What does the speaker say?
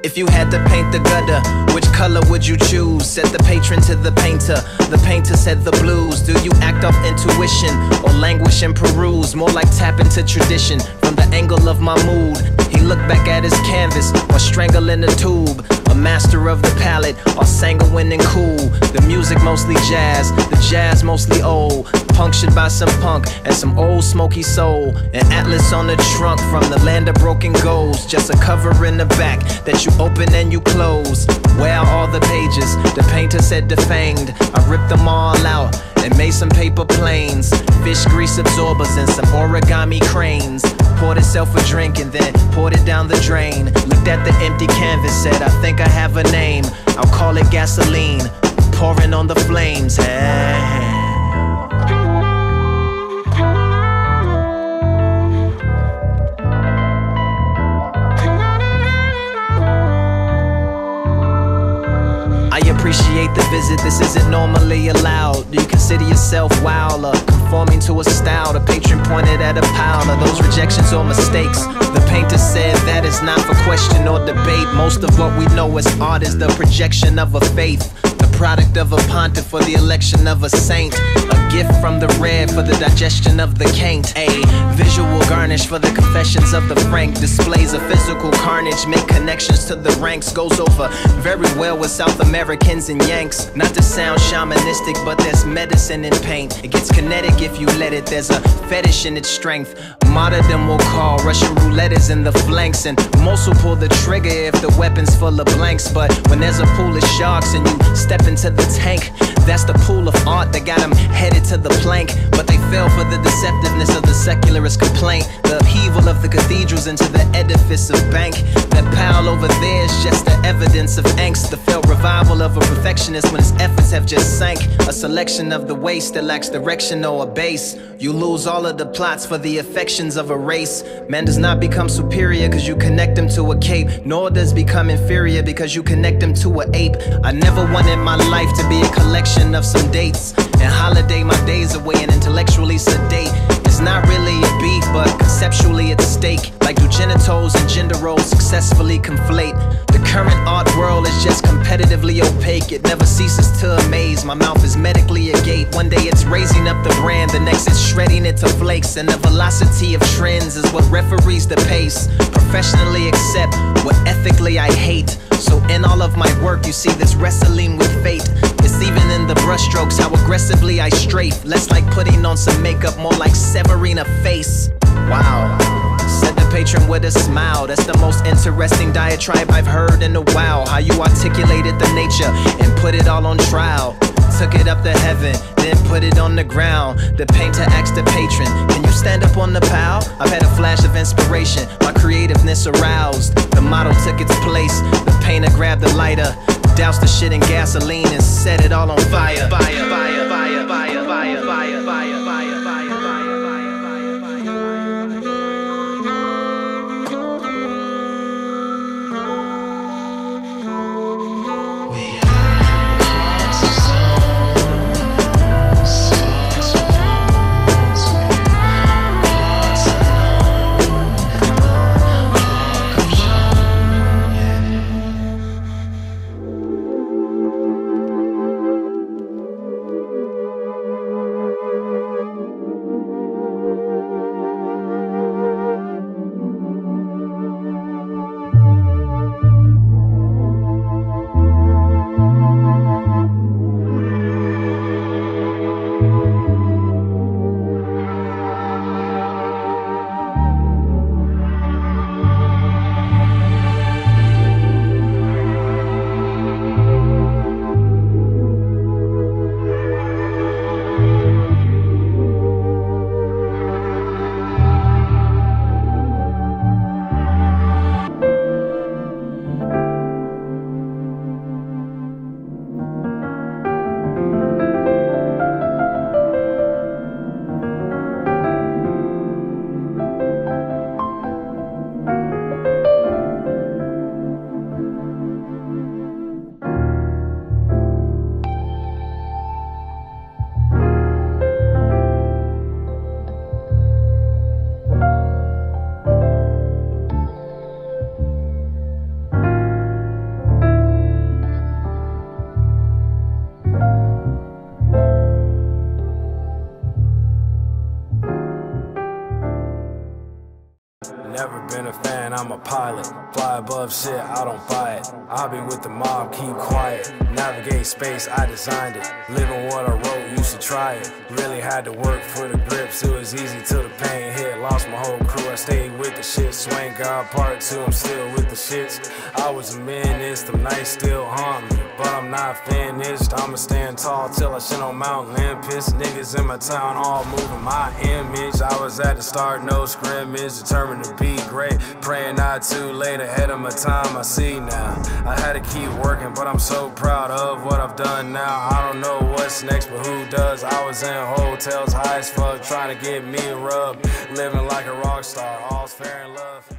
If you had to paint the gutter, which color would you choose? Said the patron to the painter said the blues. Do you act off intuition or languish and peruse? More like tap into tradition from the angle of my mood. He looked back at his canvas or strangling a tube. A master of the palette, all sanguine and cool. The music mostly jazz, the jazz mostly old. Punctured by some punk and some old smoky soul. An atlas on the trunk from the land of broken goals. Just a cover in the back that you open and you close. Where are all the pages? The painter said defanged. I ripped them all out and made some paper planes. Fish grease absorbers and some origami cranes. Poured itself a drink and then poured it down the drain. Looked at the empty canvas, said I think I have a name. I'll call it gasoline, pouring on the flames. Hey. I appreciate the visit, this isn't normally allowed. Do you consider yourself wild or conforming to a style? The patron pointed at a pile of those rejections or mistakes. The painter said that is not for question or debate. Most of what we know as art is the projection of a faith. The product of a pontiff for the election of a saint. A gift from the red for the digestion of the caint. A visual garnish for the confessions of the frank. Displays of physical carnage, make connections to the ranks. Goes over very well with South Americans and Yanks. Not to sound shamanistic, but there's medicine in paint. It gets kinetic if you let it, there's a fetish in its strength. Martyrdom will call, Russian roulette is in the flanks. And most will pull the trigger if the weapon's full of blanks. But when there's a pool of sharks and you step into the tank, that's the pool of art that got them headed to the plank. But they fell for the deceptiveness of the secularist complaint. The upheaval of the cathedrals into the edifice of bank. That pile over there is just the evidence of angst. The failed revival of a perfectionist when his efforts have just sank. A selection of the waste that lacks direction or a base. You lose all of the plots for the affections of a race. Man does not become superior because you connect him to a cape. Nor does become inferior because you connect him to an ape. I never wanted my life to be a collection of some dates and holiday my days away and intellectually sedate. It's not really a beef, but conceptually it's steak. Like do genitals and gender roles successfully conflate? The current art world is just competitively opaque. It never ceases to amaze. My mouth is medically agape. One day it's raising up the brand, the next it's shredding it to flakes. And the velocity of trends is what referees the pace. Professionally accept what ethically I hate. So in all of my work you see this wrestling with fate. It's even in the brushstrokes how aggressively I strafe. Less like putting on some makeup, more like severing a face. Wow, said the patron with a smile. That's the most interesting diatribe I've heard in a while. How you articulated the nature and put it all on trial. Took it up to heaven, then put it on the ground. The painter asked the patron, can you stand up on the pile? I've had a flash of inspiration, my creativeness aroused. The model took its place, the painter grabbed the lighter, doused the shit in gasoline and set it all on fire. fly above shit, I don't buy it. I'll be with the mob, keep quiet. Navigate space, I designed it. Living what I wrote, you should try it. Really had to work for the grips, it was easy till the pain hit. Lost my whole crew, I stayed with the shit. Swank God Part 2, I'm still with the shits. I was a menace, the nights still haunt me, but I'm not finished. I'ma stand tall till I shit on Mount Olympus. Niggas in my town all moving my image. I was at the start, no scrimmage, determined to be great. Praying not too late, ahead of my time, I see now. I had to keep working, but I'm so proud of what I've done now. I don't know what's next, but who does? I was in hotels, high as fuck, trying to get me a rub. Living like a rock star, all's fair in love.